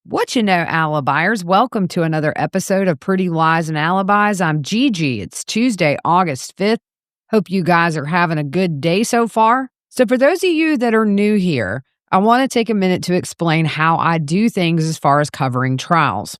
What you know, Alibis? Welcome to another episode of Pretty Lies and Alibis. I'm Gigi. It's Tuesday, August 5th. Hope you guys are having a good day so far. So for those of you that are new here, I want to take a minute to explain how I do things as far as covering trials.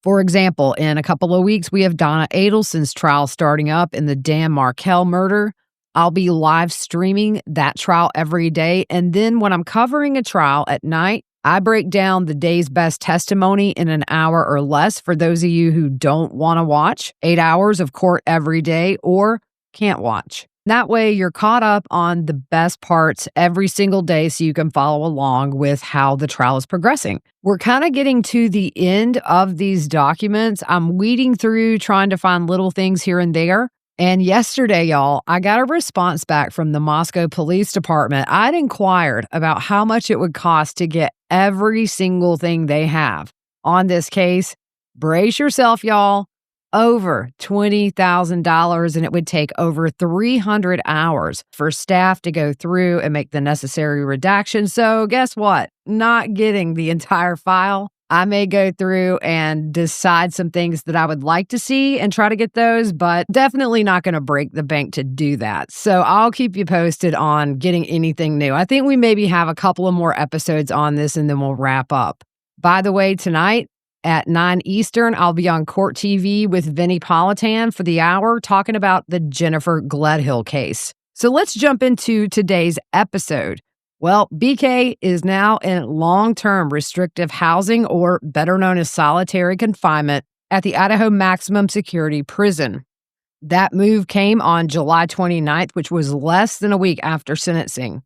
For example, in a couple of weeks, we have Donna Adelson's trial starting up in the Dan Markel murder. I'll be live streaming that trial every day. And then when I'm covering a trial at night, I break down the day's best testimony in an hour or less for those of you who don't want to watch 8 hours of court every day or can't watch. That way, you're caught up on the best parts every single day so you can follow along with how the trial is progressing. We're kind of getting to the end of these documents. I'm weeding through trying to find little things here and there. And yesterday, y'all, I got a response back from the Moscow Police Department. I'd inquired about how much it would cost to get every single thing they have on this case. Brace yourself, y'all. Over $20,000, and it would take over 300 hours for staff to go through and make the necessary redactions. So guess what? Not getting the entire file. I may go through and decide some things that I would like to see and try to get those, but definitely not going to break the bank to do that. So I'll keep you posted on getting anything new. I think we maybe have a couple of more episodes on this and then we'll wrap up. By the way, tonight at 9 Eastern, I'll be on Court TV with Vinnie Politan for the hour talking about the Jennifer Gledhill case. So let's jump into today's episode. Well, BK is now in long-term restrictive housing, or better known as solitary confinement, at the Idaho Maximum Security Prison. That move came on July 29th, which was less than a week after sentencing.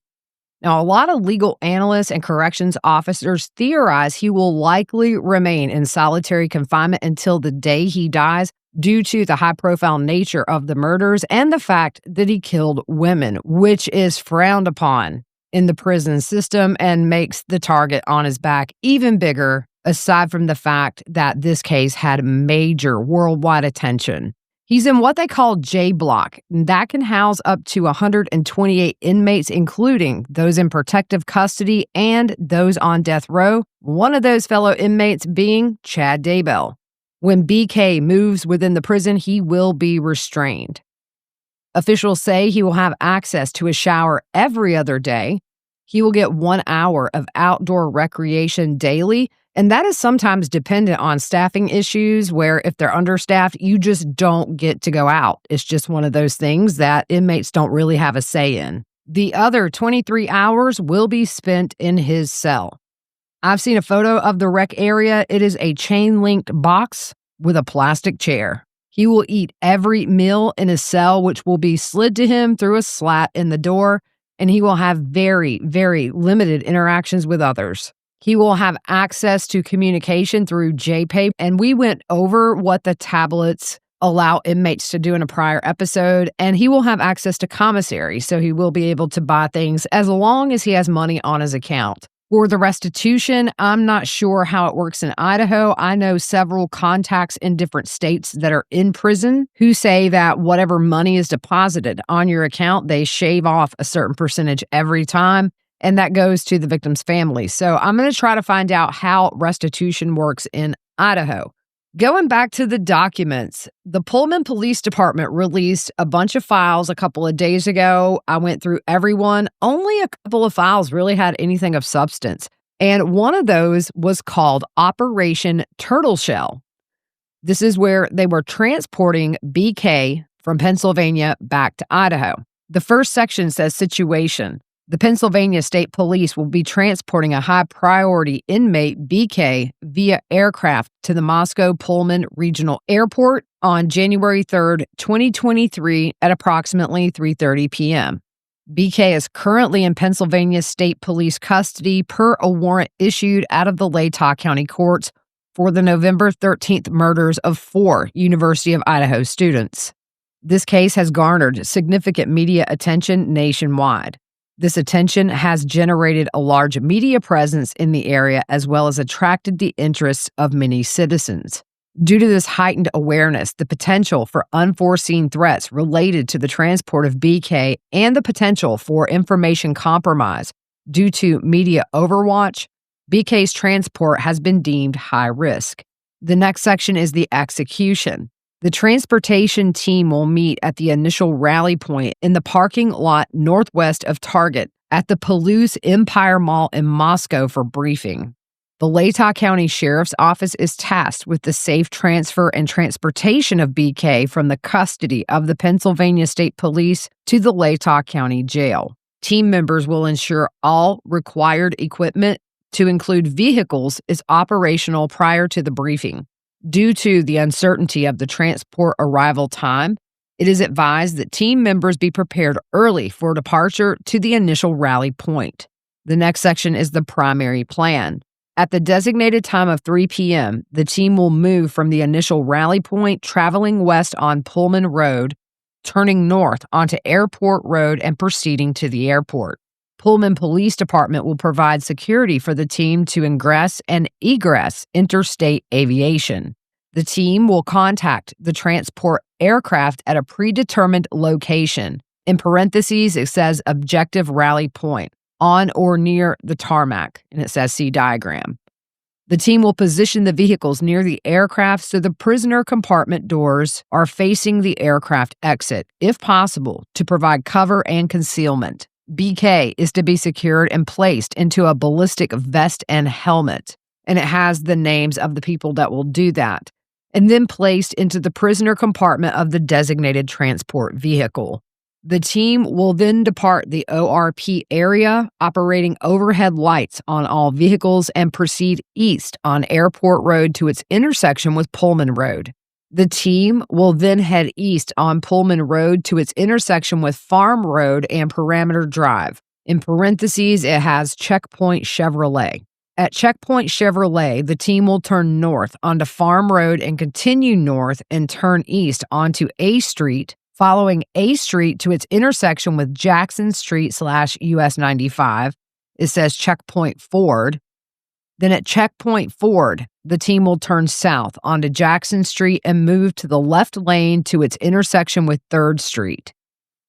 Now, a lot of legal analysts and corrections officers theorize he will likely remain in solitary confinement until the day he dies due to the high-profile nature of the murders and the fact that he killed women, which is frowned upon in the prison system and makes the target on his back even bigger, aside from the fact that this case had major worldwide attention. He's in what they call J Block. That can house up to 128 inmates, including those in protective custody and those on death row, one of those fellow inmates being Chad Daybell. When BK moves within the prison, he will be restrained. Officials say he will have access to a shower every other day. He will get 1 hour of outdoor recreation daily, and that is sometimes dependent on staffing issues where if they're understaffed, you just don't get to go out. It's just one of those things that inmates don't really have a say in. The other 23 hours will be spent in his cell. I've seen a photo of the rec area. It is a chain-linked box with a plastic chair. He will eat every meal in his cell, which will be slid to him through a slat in the door, and he will have very, very limited interactions with others. He will have access to communication through JPay, and we went over what the tablets allow inmates to do in a prior episode, and he will have access to commissary, so he will be able to buy things as long as he has money on his account. For the restitution, I'm not sure how it works in Idaho. I know several contacts in different states that are in prison who say that whatever money is deposited on your account, they shave off a certain percentage every time, and that goes to the victim's family. So I'm going to try to find out how restitution works in Idaho. Going back to the documents, the Pullman Police Department released a bunch of files a couple of days ago. I went through everyone. Only a couple of files really had anything of substance. And one of those was called Operation Turtle Shell. This is where they were transporting BK from Pennsylvania back to Idaho. The first section says situation. The Pennsylvania State Police will be transporting a high-priority inmate, BK, via aircraft to the Moscow Pullman Regional Airport on January 3rd, 2023 at approximately 3:30 p.m. BK is currently in Pennsylvania State Police custody per a warrant issued out of the Latah County Courts for the November 13th murders of 4 University of Idaho students. This case has garnered significant media attention nationwide. This attention has generated a large media presence in the area as well as attracted the interests of many citizens. Due to this heightened awareness, the potential for unforeseen threats related to the transport of BK and the potential for information compromise due to media overwatch, BK's transport has been deemed high risk. The next section is the execution. The transportation team will meet at the initial rally point in the parking lot northwest of Target at the Palouse Empire Mall in Moscow for briefing. The Latah County Sheriff's Office is tasked with the safe transfer and transportation of BK from the custody of the Pennsylvania State Police to the Latah County Jail. Team members will ensure all required equipment, to include vehicles, is operational prior to the briefing. Due to the uncertainty of the transport arrival time, it is advised that team members be prepared early for departure to the initial rally point. The next section is the primary plan. At the designated time of 3 p.m., the team will move from the initial rally point, traveling west on Pullman Road, turning north onto Airport Road and proceeding to the airport. Pullman Police Department will provide security for the team to ingress and egress interstate aviation. The team will contact the transport aircraft at a predetermined location. In parentheses, it says objective rally point, on or near the tarmac, and it says see diagram. The team will position the vehicles near the aircraft so the prisoner compartment doors are facing the aircraft exit, if possible, to provide cover and concealment. BK is to be secured and placed into a ballistic vest and helmet, and it has the names of the people that will do that, and then placed into the prisoner compartment of the designated transport vehicle. The team will then depart the ORP area, operating overhead lights on all vehicles, and proceed east on Airport Road to its intersection with Pullman Road. The team will then head east on Pullman Road to its intersection with Farm Road and Perimeter Drive. In parentheses, it has Checkpoint Chevrolet. At Checkpoint Chevrolet, the team will turn north onto Farm Road and continue north and turn east onto A Street, following A Street to its intersection with Jackson Street / US 95. It says Checkpoint Ford. Then at Checkpoint Ford, the team will turn south onto Jackson Street and move to the left lane to its intersection with 3rd Street.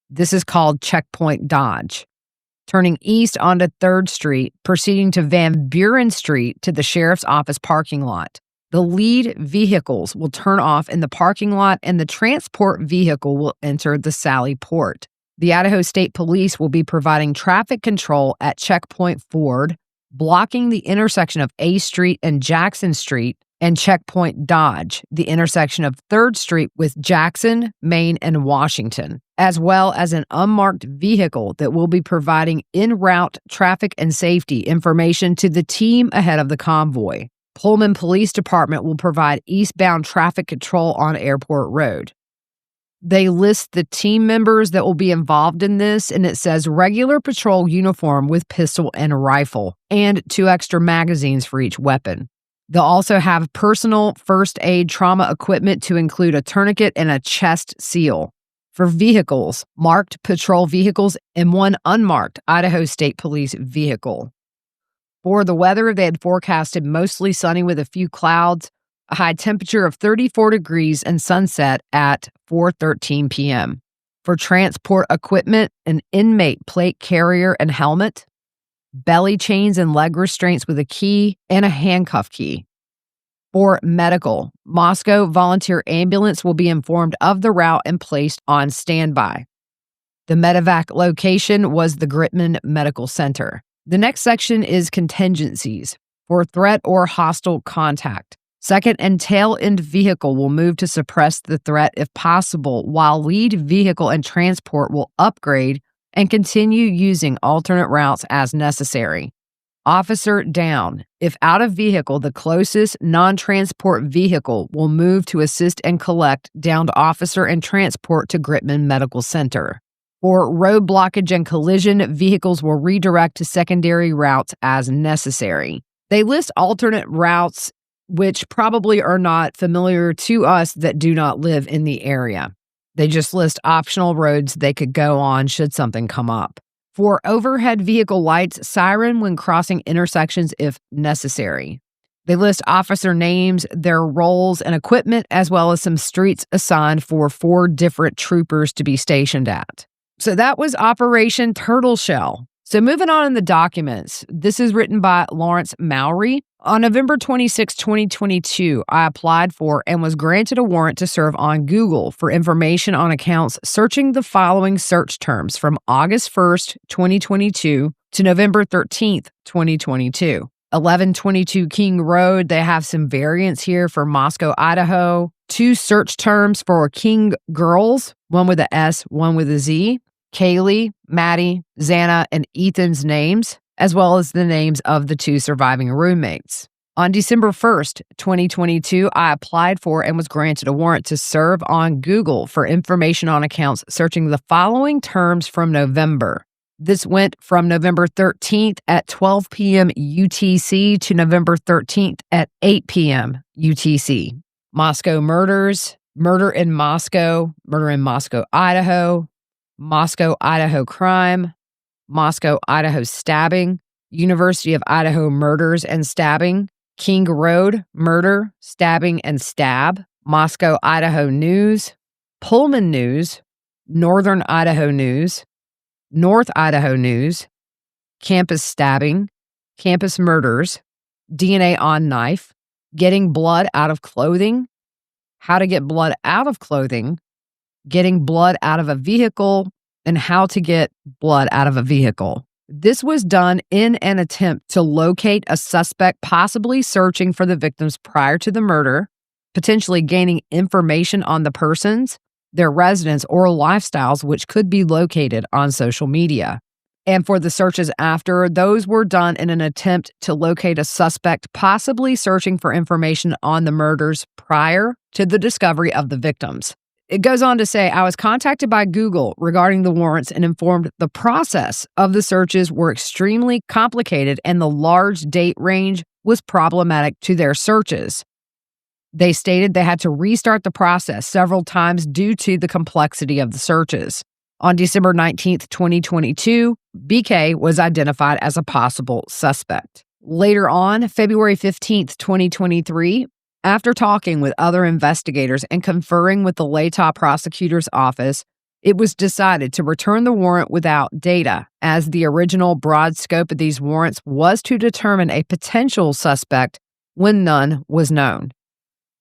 This is called Checkpoint Dodge. Turning east onto 3rd Street, proceeding to Van Buren Street to the Sheriff's Office parking lot. The lead vehicles will turn off in the parking lot and the transport vehicle will enter the Sally Port. The Idaho State Police will be providing traffic control at Checkpoint Ford, blocking the intersection of A Street and Jackson Street, and Checkpoint Dodge, the intersection of 3rd Street with Jackson, Maine, and Washington, as well as an unmarked vehicle that will be providing en route traffic and safety information to the team ahead of the convoy. Pullman Police Department will provide eastbound traffic control on Airport Road. They list the team members that will be involved in this, and it says regular patrol uniform with pistol and rifle, and 2 extra magazines for each weapon. They'll also have personal first aid trauma equipment to include a tourniquet and a chest seal. For vehicles, marked patrol vehicles and 1 unmarked Idaho State Police vehicle. For the weather, they had forecasted mostly sunny with a few clouds, a high temperature of 34 degrees, and sunset at 4:13 p.m. For transport equipment, an inmate plate carrier and helmet, belly chains and leg restraints with a key, and a handcuff key. For medical, Moscow Volunteer Ambulance will be informed of the route and placed on standby. The medevac location was the Gritman Medical Center. The next section is contingencies. For threat or hostile contact, second and tail end vehicle will move to suppress the threat if possible, while lead vehicle and transport will upgrade and continue using alternate routes as necessary. Officer down. If out of vehicle, the closest non-transport vehicle will move to assist and collect downed officer and transport to Gritman Medical Center. For road blockage and collision, vehicles will redirect to secondary routes as necessary. They list alternate routes, which probably are not familiar to us that do not live in the area. They just list optional roads they could go on should something come up. For overhead vehicle lights, siren when crossing intersections if necessary. They list officer names, their roles and equipment, as well as some streets assigned for 4 different troopers to be stationed at. So that was Operation Turtle Shell. So moving on in the documents, this is written by Lawrence Mowry. On November 26, 2022, I applied for and was granted a warrant to serve on Google for information on accounts searching the following search terms from August 1st, 2022 to November 13th, 2022. 1122 King Road, they have some variants here for Moscow, Idaho. 2 search terms for King Girls, one with a S, one with a Z. Kaylee, Maddie, Xana, and Ethan's names, as well as the names of the 2 surviving roommates. On December 1st, 2022, I applied for and was granted a warrant to serve on Google for information on accounts searching the following terms from November. This went from November 13th at 12 p.m. UTC to November 13th at 8 p.m. UTC. Moscow murders, murder in Moscow, Idaho, Moscow, Idaho crime, Moscow, Idaho stabbing, University of Idaho murders and stabbing, King Road murder, stabbing, and stab, Moscow, Idaho news, Pullman news, Northern Idaho news, North Idaho news, campus stabbing, campus murders, DNA on knife, getting blood out of clothing, how to get blood out of clothing, getting blood out of a vehicle, and how to get blood out of a vehicle. This was done in an attempt to locate a suspect possibly searching for the victims prior to the murder, potentially gaining information on the persons, their residence, or lifestyles which could be located on social media. And for the searches after, those were done in an attempt to locate a suspect possibly searching for information on the murders prior to the discovery of the victims. It goes on to say, I was contacted by Google regarding the warrants and informed the process of the searches were extremely complicated and the large date range was problematic to their searches. They stated they had to restart the process several times due to the complexity of the searches. On December 19th, 2022, BK was identified as a possible suspect. Later on, February 15th, 2023, after talking with other investigators and conferring with the Latah prosecutor's office, it was decided to return the warrant without data, as the original broad scope of these warrants was to determine a potential suspect when none was known.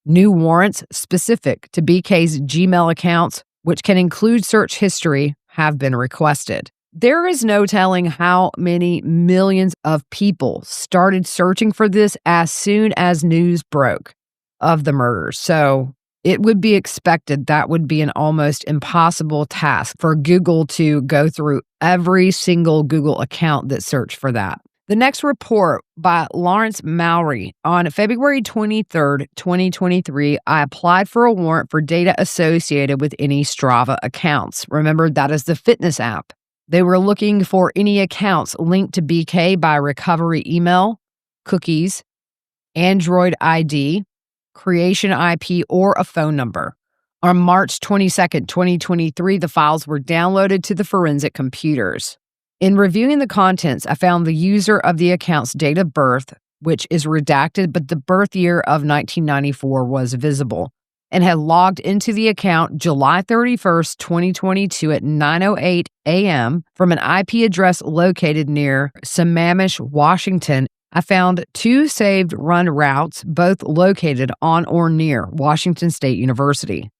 New warrants specific to BK's Gmail accounts, which can include search history, have been requested. There is no telling how many millions of people started searching for this as soon as news broke of the murders. So it would be expected that would be an almost impossible task for Google to go through every single Google account that searched for that. The next report by Lawrence Mowry. On February 23rd, 2023, I applied for a warrant for data associated with any Strava accounts. Remember, that is the fitness app. They were looking for any accounts linked to BK by recovery email, cookies, Android ID, creation IP, or a phone number. On March 22nd, 2023, the files were downloaded to the forensic computers. In reviewing the contents, I found the user of the account's date of birth, which is redacted, but the birth year of 1994 was visible, and had logged into the account July 31st, 2022 at 9:08 a.m. from an IP address located near Sammamish, Washington. I found 2 saved run routes, both located on or near Washington State University.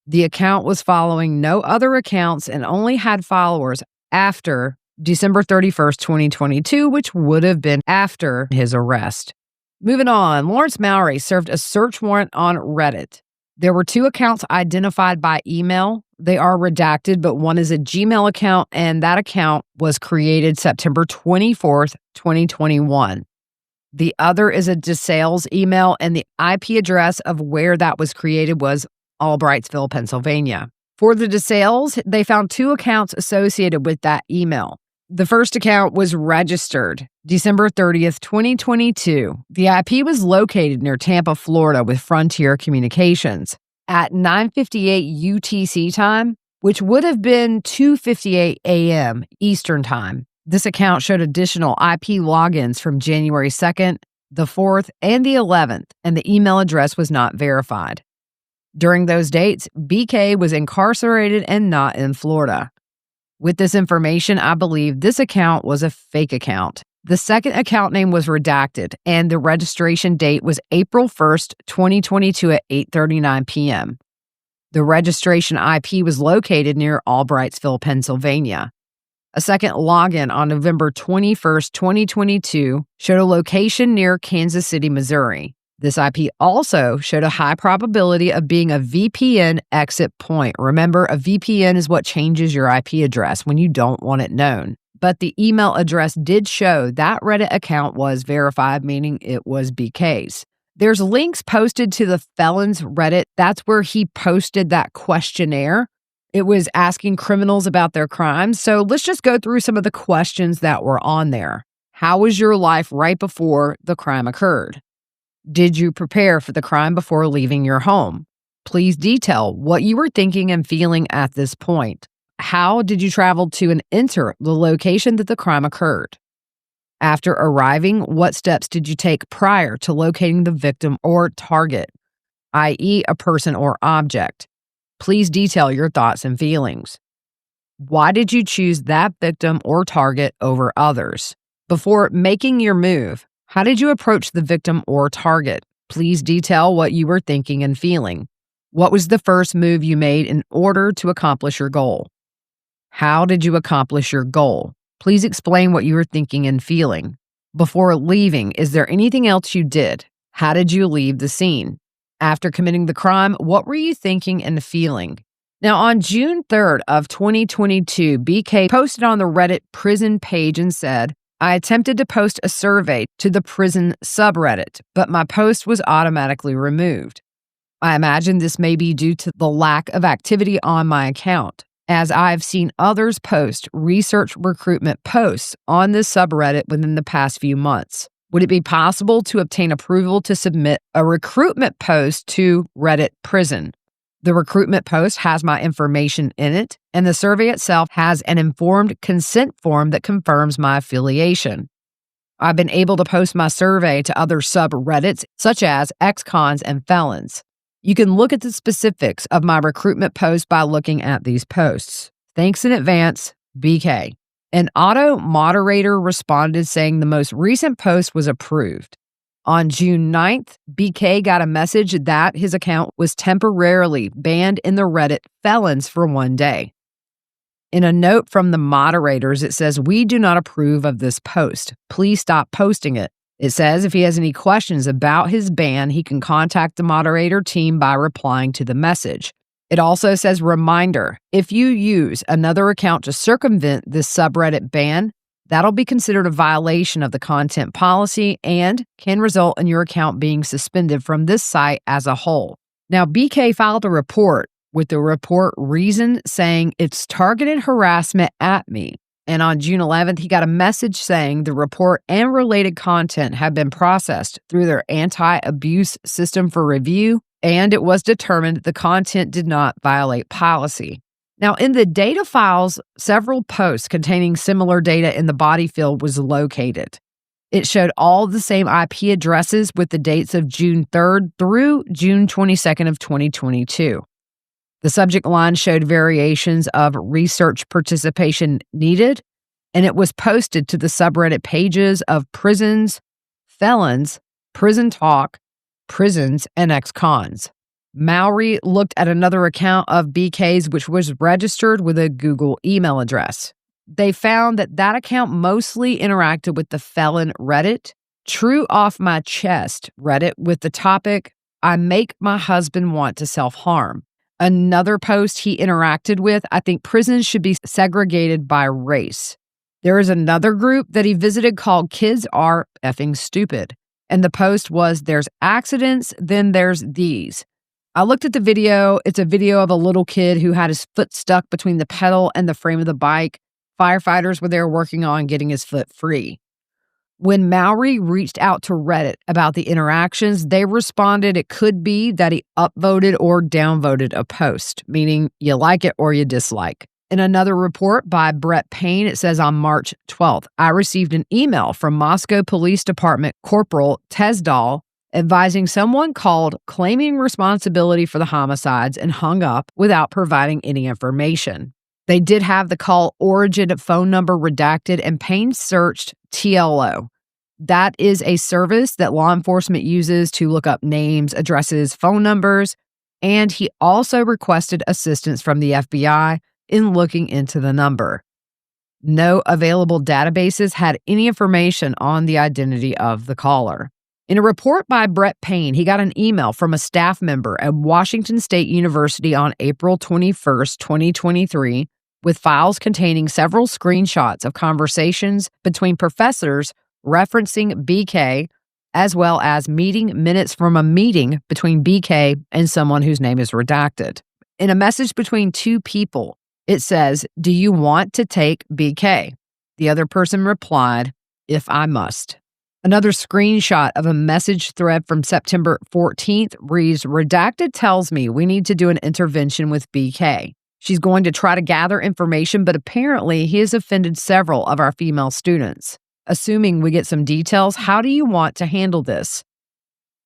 The account was following no other accounts and only had followers after December 31st, 2022, which would have been after his arrest. Moving on, Lawrence Mowry served a search warrant on Reddit. There were 2 accounts identified by email. They are redacted, but one is a Gmail account, and that account was created September 24th, 2021. The other is a DeSales email, and the IP address of where that was created was Albrightsville, Pennsylvania. For the DeSales, they found 2 accounts associated with that email. The first account was registered December 30th, 2022. The IP was located near Tampa, Florida with Frontier Communications. At 9:58 UTC time, which would have been 2:58 a.m. Eastern time, this account showed additional IP logins from January 2nd, the 4th, and the 11th, and the email address was not verified. During those dates, BK was incarcerated and not in Florida. With this information, I believe this account was a fake account. The second account name was redacted, and the registration date was April 1st, 2022 at 8:39 p.m. The registration IP was located near Albrightsville, Pennsylvania. A second login on November 21st, 2022 showed a location near Kansas City, Missouri. This IP also showed a high probability of being a VPN exit point. Remember, a VPN is what changes your IP address when you don't want it known. But the email address did show that Reddit account was verified, meaning it was BK's. There's links posted to the felon's Reddit. That's where he posted that questionnaire. It was asking criminals about their crimes. So let's just go through some of the questions that were on there. How was your life right before the crime occurred? Did you prepare for the crime before leaving your home? Please detail what you were thinking and feeling at this point. How did you travel to and enter the location that the crime occurred? After arriving, what steps did you take prior to locating the victim or target, i.e., a person or object? Please detail your thoughts and feelings. Why did you choose that victim or target over others? Before making your move, how did you approach the victim or target? Please detail what you were thinking and feeling. What was the first move you made in order to accomplish your goal? How did you accomplish your goal? Please explain what you were thinking and feeling. Before leaving, is there anything else you did? How did you leave the scene? After committing the crime, what were you thinking and feeling? Now, on June 3rd of 2022, BK posted on the Reddit prison page and said, I attempted to post a survey to the prison subreddit, but my post was automatically removed. I imagine this may be due to the lack of activity on my account, as I've seen others post research recruitment posts on this subreddit within the past few months. Would it be possible to obtain approval to submit a recruitment post to Reddit Prison? The recruitment post has my information in it, and the survey itself has an informed consent form that confirms my affiliation. I've been able to post my survey to other subreddits, such as ex-cons and felons. You can look at the specifics of my recruitment post by looking at these posts. Thanks in advance, BK. An auto moderator responded saying the most recent post was approved. On June 9th, BK got a message that his account was temporarily banned in the Reddit felons for 1 day. In a note from the moderators, it says, "We do not approve of this post. Please stop posting it." It says if he has any questions about his ban, he can contact the moderator team by replying to the message. It also says, reminder, if you use another account to circumvent this subreddit ban, that'll be considered a violation of the content policy and can result in your account being suspended from this site as a whole. Now, BK filed a report with the report reason saying it's targeted harassment at me. And on June 11th, he got a message saying the report and related content had been processed through their anti-abuse system for review, and it was determined the content did not violate policy. Now, in the data files, several posts containing similar data in the body field was located. It showed all the same IP addresses with the dates of June 3rd through June 22nd of 2022. The subject line showed variations of research participation needed, and it was posted to the subreddit pages of prisons, felons, prison talk, prisons, and ex-cons. Mowry looked at another account of BK's, which was registered with a Google email address. They found that that account mostly interacted with the felon Reddit, True Off My Chest Reddit with the topic, I make my husband want to self-harm. Another post he interacted with, I think prisons should be segregated by race. There is another group that he visited called Kids Are Effing Stupid. And the post was, there's accidents, then there's these. I looked at the video. It's a video of a little kid who had his foot stuck between the pedal and the frame of the bike. Firefighters were there working on getting his foot free. When Mowry reached out to Reddit about the interactions, they responded it could be that he upvoted or downvoted a post, meaning you like it or you dislike. In another report by Brett Payne, it says on March 12th, I received an email from Moscow Police Department Corporal Tezdal advising someone called claiming responsibility for the homicides and hung up without providing any information. They did have the call origin phone number redacted, and Payne searched TLO. That is a service that law enforcement uses to look up names, addresses, phone numbers, and he also requested assistance from the FBI in looking into the number. No available databases had any information on the identity of the caller. In a report by Brett Payne, he got an email from a staff member at Washington State University on April 21st, 2023, with files containing several screenshots of conversations between professors referencing BK, as well as meeting minutes from a meeting between BK and someone whose name is redacted. In a message between two people, it says, "Do you want to take BK?" The other person replied, "If I must." Another screenshot of a message thread from September 14th reads, "Redacted tells me we need to do an intervention with BK. She's going to try to gather information, but apparently he has offended several of our female students. Assuming we get some details, how do you want to handle this?"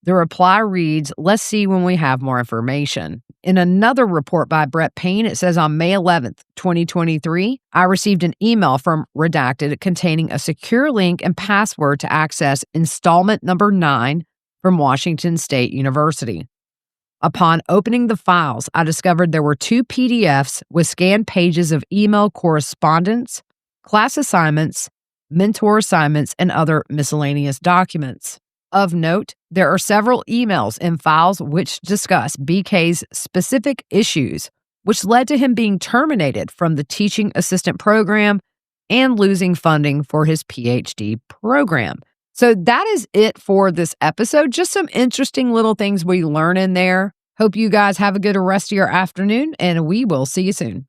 The reply reads, "Let's see when we have more information." In another report by Brett Payne, it says on May 11th, 2023, I received an email from Redacted containing a secure link and password to access installment number 9 from Washington State University. Upon opening the files, I discovered there were 2 PDFs with scanned pages of email correspondence, class assignments, mentor assignments, and other miscellaneous documents. Of note, there are several emails and files which discuss BK's specific issues, which led to him being terminated from the teaching assistant program and losing funding for his PhD program. So that is it for this episode. Just some interesting little things we learn in there. Hope you guys have a good rest of your afternoon, and we will see you soon.